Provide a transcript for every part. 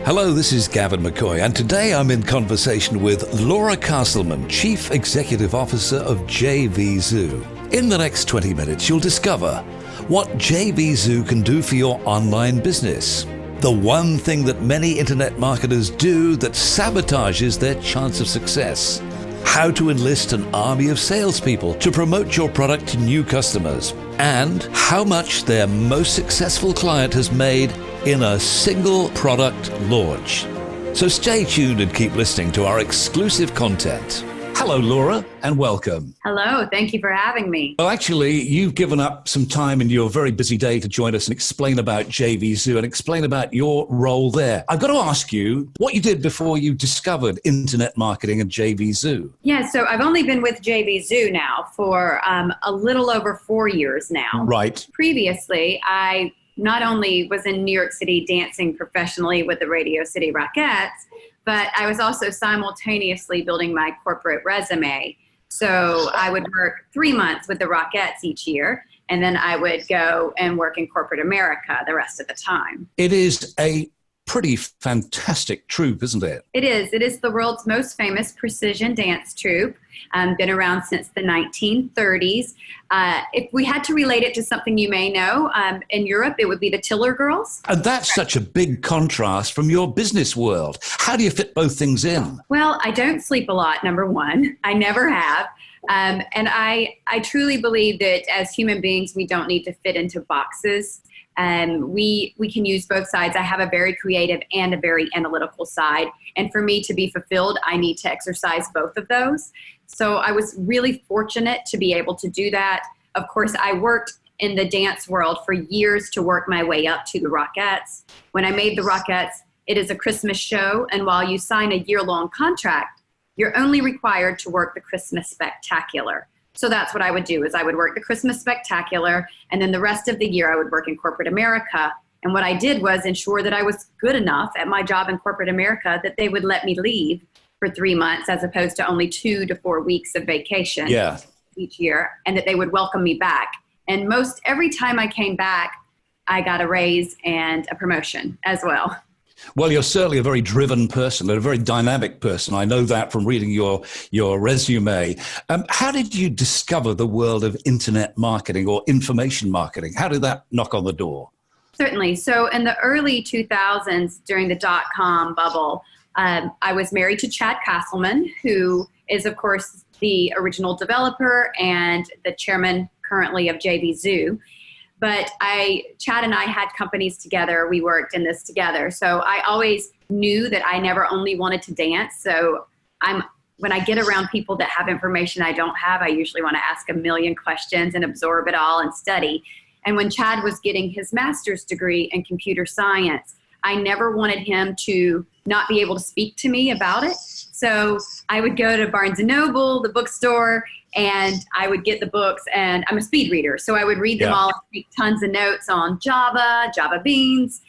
Hello, this is Gavin McCoy, and today I'm in conversation with Laura Casselman, Chief Executive Officer of Jvzoo. In the next 20 minutes, you'll discover what Jvzoo can do for your online business. The one thing that many internet marketers do that sabotages their chance of success. How to enlist an army of salespeople to promote your product to new customers. And how much their most successful client has made in a single product launch. So stay tuned and keep listening to our exclusive content. Hello, Laura, and welcome. Hello, thank you for having me. Well, actually, you've given up some time in your very busy day to join us and explain about Jvzoo and explain about your role there. I've got to ask you what you did before you discovered internet marketing and Jvzoo. Yeah, so I've only been with Jvzoo now for a little over 4 years now. Right. Previously, I not only was in New York City dancing professionally with the Radio City Rockettes, but I was also simultaneously building my corporate resume. So I would work 3 months with the Rockettes each year, and then I would go and work in corporate America the rest of the time. It is a pretty fantastic troupe, isn't it? It is. It is the world's most famous precision dance troupe. Been around since the 1930s. If we had to relate it to something you may know, in Europe, it would be the Tiller Girls. And that's such a big contrast from your business world. How do you fit both things in? Well, I don't sleep a lot, number one. I never have. And I truly believe that as human beings, we don't need to fit into boxes. We can use both sides. I have a very creative and a very analytical side. And for me to be fulfilled, I need to exercise both of those. So I was really fortunate to be able to do that. Of course, I worked in the dance world for years to work my way up to the Rockettes. When I made the Rockettes, it is a Christmas show. And while you sign a year-long contract, you're only required to work the Christmas Spectacular. So that's what I would do, is I would work the Christmas Spectacular, and then the rest of the year I would work in corporate America. And what I did was ensure that I was good enough at my job in corporate America that they would let me leave for 3 months as opposed to only 2 to 4 weeks of vacation each year, and that they would welcome me back. And every time I came back, I got a raise and a promotion as well. Well, you're certainly a very driven person, a very dynamic person. I know that from reading your resume. How did you discover the world of internet marketing or information marketing? How did that knock on the door? Certainly. So in the early 2000s, during the dot-com bubble, I was married to Chad Casselman, who is, of course, the original developer and the chairman currently of Jvzoo. But Chad and I had companies together. We worked in this together. So I always knew that I never only wanted to dance. So when I get around people that have information I don't have, I usually want to ask a million questions and absorb it all and study. And when Chad was getting his master's degree in computer science, I never wanted him to not be able to speak to me about it. So I would go to Barnes & Noble, the bookstore, and I would get the books, and I'm a speed reader. So I would read them all and take tons of notes on Java, Java Beans,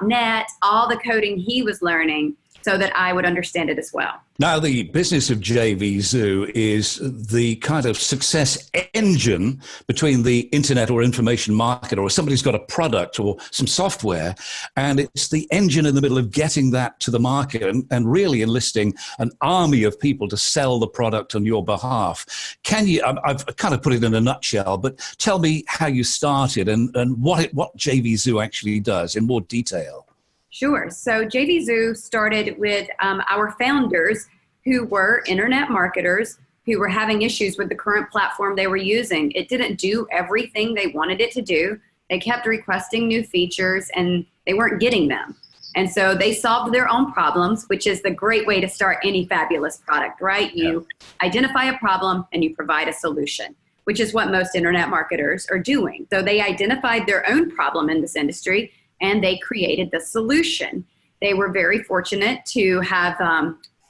.NET, all the coding he was learning so that I would understand it as well. Now, the business of Jvzoo is the kind of success engine between the internet or information marketer, or somebody's got a product or some software, and it's the engine in the middle of getting that to the market and really enlisting an army of people to sell the product on your behalf. Can you, I've kind of put it in a nutshell, but tell me how you started and what Jvzoo actually does in more detail. Sure. So Jvzoo started with our founders who were internet marketers who were having issues with the current platform they were using. It didn't do everything they wanted it to do. They kept requesting new features and they weren't getting them. And so they solved their own problems, which is the great way to start any fabulous product, right? You identify a problem and you provide a solution, which is what most internet marketers are doing. So they identified their own problem in this industry and they created the solution. They were very fortunate to have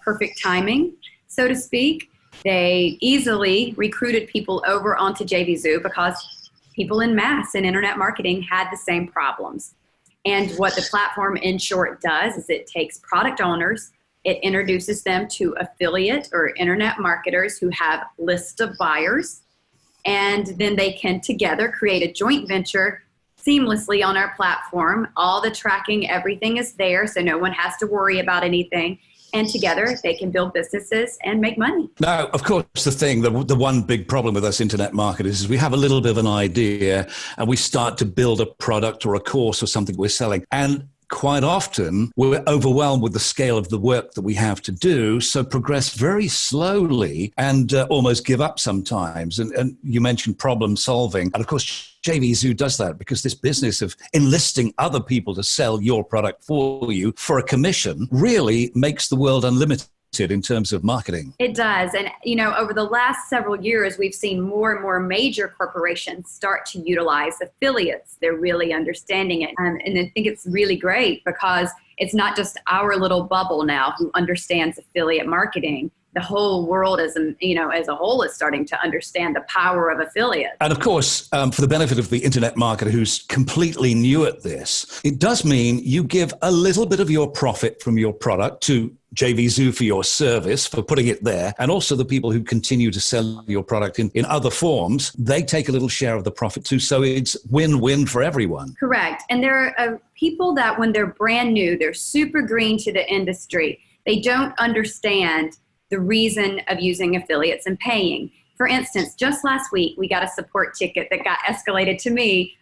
perfect timing, so to speak. They easily recruited people over onto Jvzoo because people in mass in internet marketing had the same problems. And what the platform, in short, does is it takes product owners, it introduces them to affiliate or internet marketers who have lists of buyers, and then they can together create a joint venture seamlessly on our platform. All the tracking, everything is there, so no one has to worry about anything. And together they can build businesses and make money. Now, of course, the one big problem with us internet marketers is we have a little bit of an idea and we start to build a product or a course or something we're selling. And quite often we're overwhelmed with the scale of the work that we have to do, so progress very slowly and almost give up sometimes. And you mentioned problem solving. And of course, Jvzoo does that because this business of enlisting other people to sell your product for you for a commission really makes the world unlimited in terms of marketing. It does. And, over the last several years, we've seen more and more major corporations start to utilize affiliates. They're really understanding it. And I think it's really great because it's not just our little bubble now who understands affiliate marketing. The whole world as a whole is starting to understand the power of affiliates. And of course, for the benefit of the internet marketer who's completely new at this, it does mean you give a little bit of your profit from your product to Jvzoo for your service, for putting it there. And also the people who continue to sell your product in other forms, they take a little share of the profit too. So it's win-win for everyone. Correct. And there are people that when they're brand new, they're super green to the industry. They don't understand the reason of using affiliates and paying. For instance, just last week, we got a support ticket that got escalated to me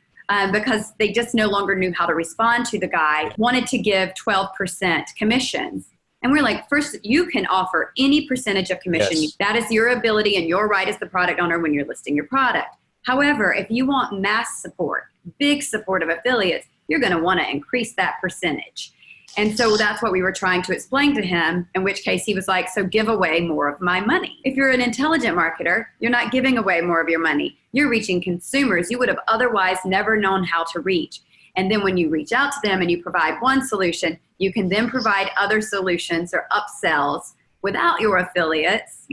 because they just no longer knew how to respond to the guy, wanted to give 12% commissions. And we're like, first, you can offer any percentage of commission. Yes. That is your ability and your right as the product owner when you're listing your product. However, if you want mass support, big support of affiliates, you're going to want to increase that percentage. And so that's what we were trying to explain to him, in which case he was like, so give away more of my money. If you're an intelligent marketer, you're not giving away more of your money. You're reaching consumers you would have otherwise never known how to reach. And then when you reach out to them and you provide one solution, you can then provide other solutions or upsells without your affiliates,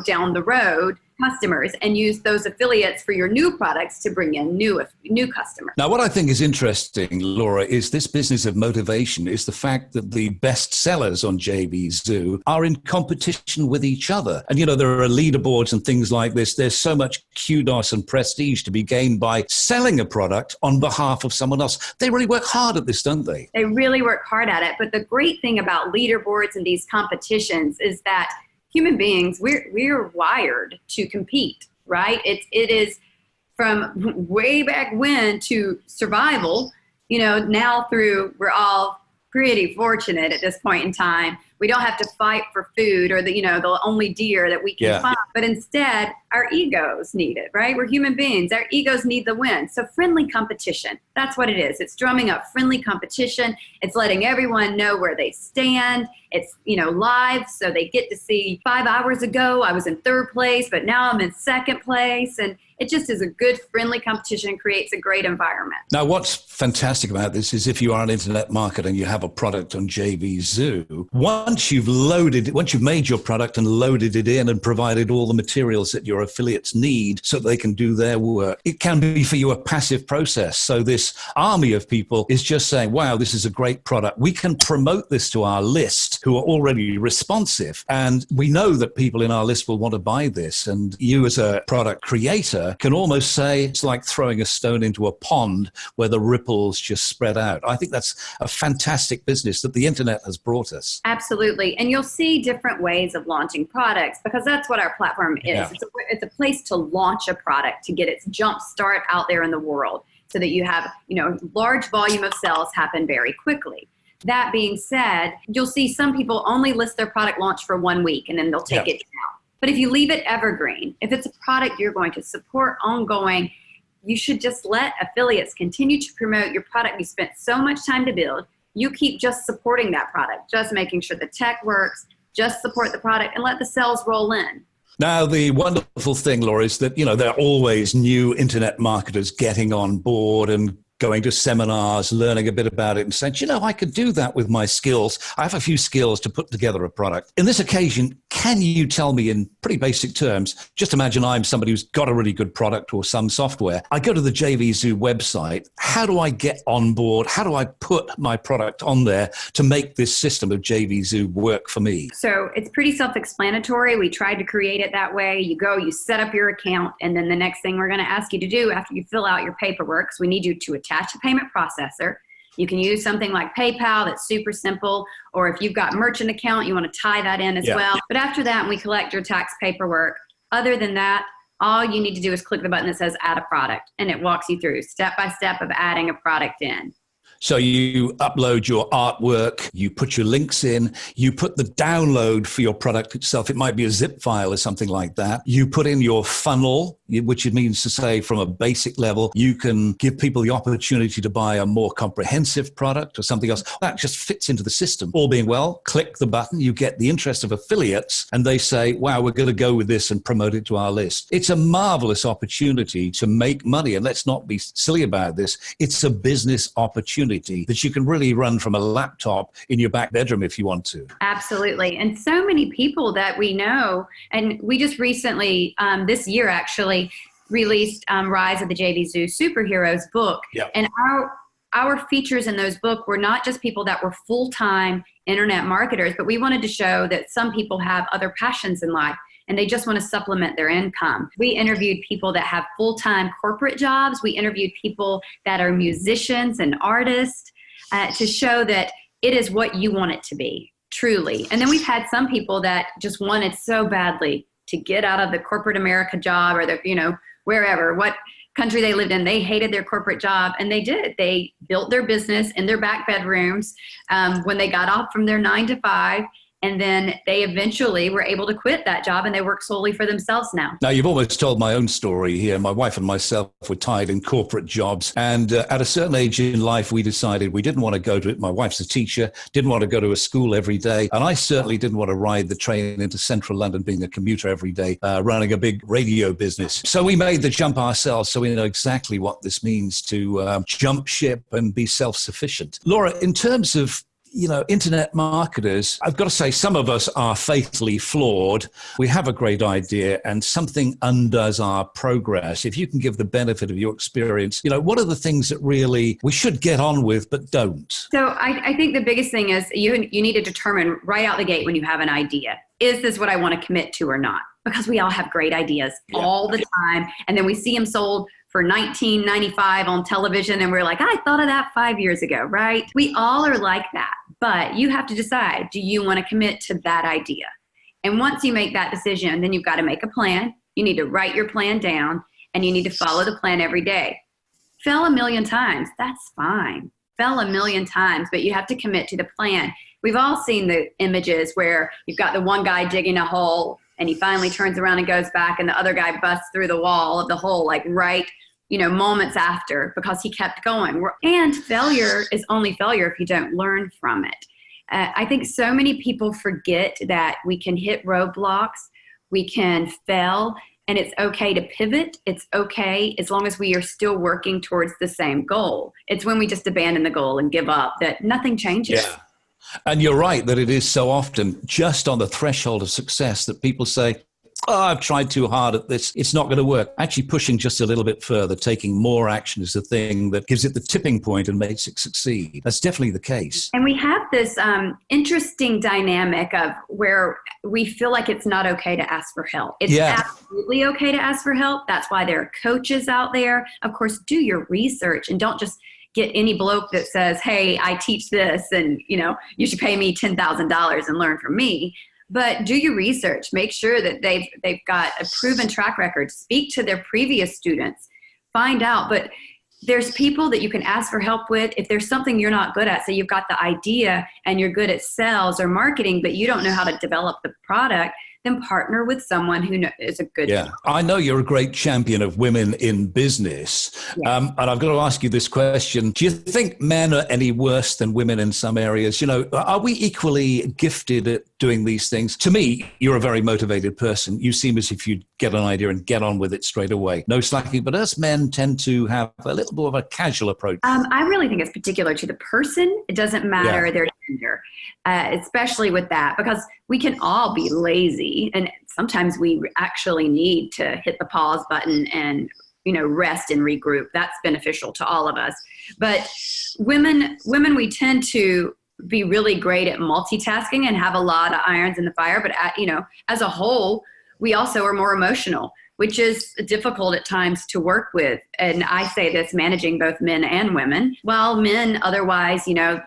down the road, customers, and use those affiliates for your new products to bring in new customers. Now, what I think is interesting, Laura, is this business of motivation is the fact that the best sellers on Jvzoo are in competition with each other. And, there are leaderboards and things like this. There's so much kudos and prestige to be gained by selling a product on behalf of someone else. They really work hard at this, don't they? They really work hard at it. But the great thing about leaderboards and these competitions is that human beings, we're wired to compete, right? It is from way back when to survival, now through, we're all pretty fortunate at this point in time. We don't have to fight for food or the only deer that we can find, but instead our egos need it, right? We're human beings. Our egos need the win. So friendly competition, that's what it is. It's drumming up friendly competition. It's letting everyone know where they stand. It's, live. So they get to see 5 hours ago, I was in third place, but now I'm in second place. And it just is a good friendly competition, creates a great environment. Now, what's fantastic about this is if you are an internet marketer and you have a product on Jvzoo, once you've made your product and loaded it in and provided all the materials that your affiliates need so that they can do their work, it can be for you a passive process. So this army of people is just saying, wow, this is a great product. We can promote this to our list who are already responsive. And we know that people in our list will want to buy this. And you as a product creator can almost say it's like throwing a stone into a pond where the ripples just spread out. I think that's a fantastic business that the internet has brought us. Absolutely. And you'll see different ways of launching products because that's what our platform is. Yeah. It's a place to launch a product, to get its jump start out there in the world so that you have, large volume of sales happen very quickly. That being said, you'll see some people only list their product launch for 1 week and then they'll take it down. But if you leave it evergreen, if it's a product you're going to support ongoing, you should just let affiliates continue to promote your product you spent so much time to build. You keep just supporting that product, just making sure the tech works, just support the product and let the sales roll in. Now, the wonderful thing, Laura, is that, there are always new internet marketers getting on board and going to seminars, learning a bit about it and saying, I could do that with my skills. I have a few skills to put together a product. In this occasion, can you tell me in pretty basic terms, just imagine I'm somebody who's got a really good product or some software. I go to the Jvzoo website. How do I get on board? How do I put my product on there to make this system of Jvzoo work for me? So it's pretty self-explanatory. We tried to create it that way. You go, you set up your account, and then the next thing we're going to ask you to do after you fill out your paperwork, so we need you to attach attach a payment processor. You can use something like PayPal that's super simple, or if you've got merchant account, you want to tie that in as well. But after that, we collect your tax paperwork. Other than that, all you need to do is click the button that says add a product, and it walks you through step by step of adding a product in. So you upload your artwork, you put your links in, you put the download for your product itself. It might be a zip file or something like that. You put in your funnel, which means to say from a basic level, you can give people the opportunity to buy a more comprehensive product or something else. That just fits into the system. All being well, click the button, you get the interest of affiliates, and they say, wow, we're going to go with this and promote it to our list. It's a marvelous opportunity to make money. And let's not be silly about this. It's a business opportunity that you can really run from a laptop in your back bedroom if you want to. Absolutely. And so many people that we know, and we just recently, this year actually, released Rise of the Jvzoo Superheroes book. Yep. And our features in those books were not just people that were full-time internet marketers, but we wanted to show that some people have other passions in life and they just want to supplement their income. We interviewed people that have full-time corporate jobs. We interviewed people that are musicians and artists to show that it is what you want it to be, truly. And then we've had some people that just wanted so badly to get out of the corporate America job or the, wherever, what country they lived in. They hated their corporate job, and they did. They built their business in their back bedrooms when they got off from their 9 to 5. And then they eventually were able to quit that job, and they work solely for themselves now. Now, you've almost told my own story here. My wife and myself were tied in corporate jobs. And at a certain age in life, we decided we didn't want to go to it. My wife's a teacher, didn't want to go to a school every day. And I certainly didn't want to ride the train into central London being a commuter every day, running a big radio business. So we made the jump ourselves. So we know exactly what this means to jump ship and be self-sufficient. Laura, in terms of internet marketers, I've got to say some of us are fatally flawed. We have a great idea and something undoes our progress. If you can give the benefit of your experience, what are the things that really we should get on with but don't? So I think the biggest thing is you need to determine right out the gate when you have an idea, is this what I want to commit to or not? Because we all have great ideas all the time. And then we see them sold for $19.95 on television, and we're like, I thought of that 5 years ago, right? We all are like that, but you have to decide, do you want to commit to that idea? And once you make that decision, then you've got to make a plan. You need to write your plan down, and you need to follow the plan every day. Fail a million times, that's fine. Fail a million times, but you have to commit to the plan. We've all seen the images where you've got the one guy digging a hole, and he finally turns around and goes back, and the other guy busts through the wall of the hole, like right, moments after, because he kept going. And failure is only failure if you don't learn from it. I think so many people forget that we can hit roadblocks, we can fail, and it's okay to pivot. It's okay as long as we are still working towards the same goal. It's when we just abandon the goal and give up that nothing changes. Yeah. And you're right that it is so often just on the threshold of success that people say, I've tried too hard at this. It's not going to work. Actually pushing just a little bit further, taking more action is the thing that gives it the tipping point and makes it succeed. That's definitely the case. And we have this interesting dynamic of where we feel like it's not okay to ask for help. It's absolutely okay to ask for help. That's why there are coaches out there. Of course, do your research and don't just get any bloke that says, hey, I teach this and, you should pay me $10,000 and learn from me. But do your research. Make sure that they've got a proven track record. Speak to their previous students. Find out. But there's people that you can ask for help with. If there's something you're not good at, say you've got the idea and you're good at sales or marketing, but you don't know how to develop the product, then partner with someone who is a good. Yeah, I know you're a great champion of women in business. Yes. And I've got to ask you this question. Do you think men are any worse than women in some areas? Are we equally gifted at doing these things? To me, you're a very motivated person. You seem as if you'd get an idea and get on with it straight away. No slacking. But us men tend to have a little more of a casual approach. I really think it's particular to the person. It doesn't matter their gender, especially with that, because we can all be lazy. And sometimes we actually need to hit the pause button and, rest and regroup. That's beneficial to all of us. But women, we tend to be really great at multitasking and have a lot of irons in the fire. But, as a whole, we also are more emotional. which is difficult at times to work with. And I say this managing both men and women, while men otherwise, you know,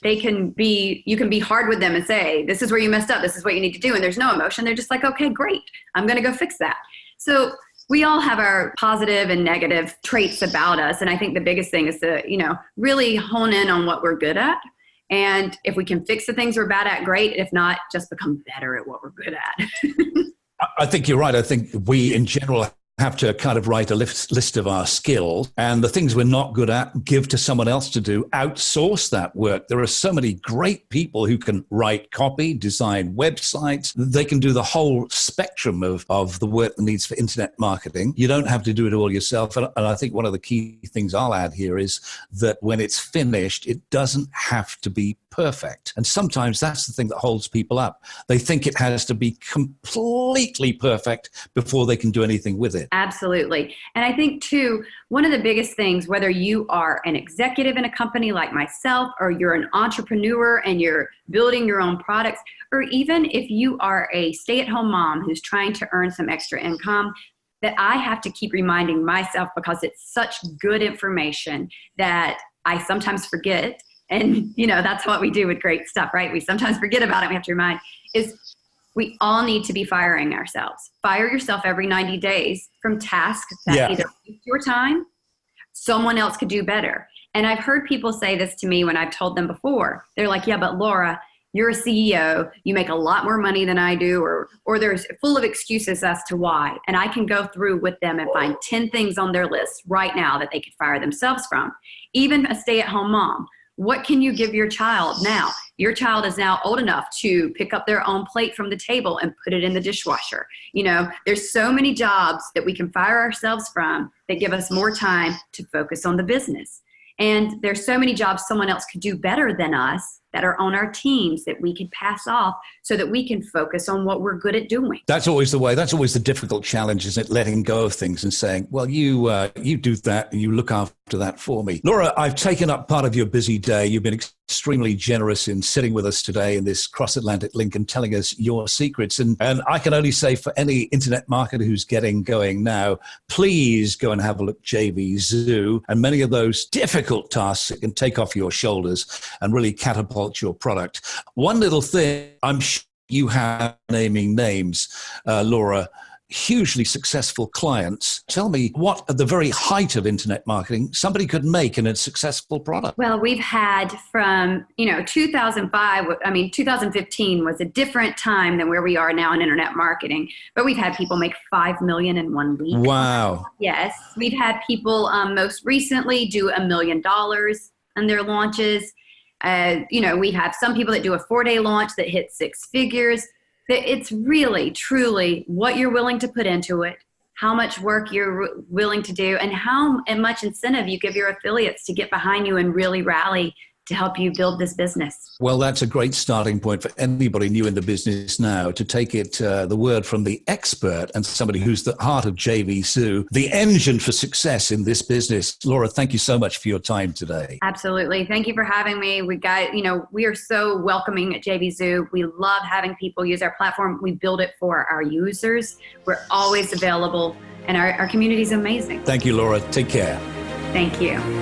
you can be hard with them and say, this is where you messed up. This is what you need to do. And there's no emotion. They're just like, okay, great. I'm going to go fix that. So we all have our positive and negative traits about us. And I think the biggest thing is to, you know, really hone in on what we're good at. And if we can fix the things we're bad at, great. If not, just become better at what we're good at. I think you're right. I think we in general have to kind of write a list of our skills, and the things we're not good at, give to someone else to do, outsource that work. There are so many great people who can write copy, design websites. They can do the whole spectrum of the work that needs for internet marketing. You don't have to do it all yourself. And I think one of the key things I'll add here is that when it's finished, it doesn't have to be perfect. And sometimes that's the thing that holds people up. They think it has to be completely perfect before they can do anything with it. Absolutely. And I think too, one of the biggest things, whether you are an executive in a company like myself, or you're an entrepreneur and you're building your own products, or even if you are a stay-at-home mom who's trying to earn some extra income, that I have to keep reminding myself, because it's such good information that I sometimes forget. And, you know, that's what we do with great stuff, right? We sometimes forget about it. We have to remind is we all need to be firing ourselves. Fire yourself every 90 days from tasks that either waste your time, someone else could do better. And I've heard people say this to me when I've told them before. They're like, yeah, but Laura, you're a CEO, you make a lot more money than I do, or there's full of excuses as to why. And I can go through with them and find 10 things on their list right now that they could fire themselves from. Even a stay-at-home mom. What can you give your child now? Your child is now old enough to pick up their own plate from the table and put it in the dishwasher. You know, there's so many jobs that we can fire ourselves from that give us more time to focus on the business. And there's so many jobs someone else could do better than us that are on our teams that we could pass off so that we can focus on what we're good at doing. That's always the way. That's always the difficult challenge, isn't it? Letting go of things and saying, well, you do that and you look after that for me. Laura, I've taken up part of your busy day. You've been extremely generous in sitting with us today in this cross-Atlantic link and telling us your secrets. And I can only say for any internet marketer who's getting going now, please go and have a look at Jvzoo and many of those difficult tasks that can take off your shoulders and really catapult your product. One little thing, I'm sure you have, naming names, Laura, hugely successful clients. Tell me what, at the very height of internet marketing, somebody could make in a successful product. Well, we've had from, 2015 was a different time than where we are now in internet marketing, but we've had people make $5 million in 1 week. Wow. Yes. We've had people most recently do $1 million on their launches. We have some people that do a 4-day launch that hit 6 figures. It's really, truly what you're willing to put into it, how much work you're willing to do, and how much incentive you give your affiliates to get behind you and really rally to help you build this business. Well, that's a great starting point for anybody new in the business now to take it, the word from the expert and somebody who's the heart of Jvzoo, the engine for success in this business. Laura, thank you so much for your time today. Absolutely. Thank you for having me. We are so welcoming at Jvzoo. We love having people use our platform. We build it for our users. We're always available, and our community is amazing. Thank you, Laura. Take care. Thank you.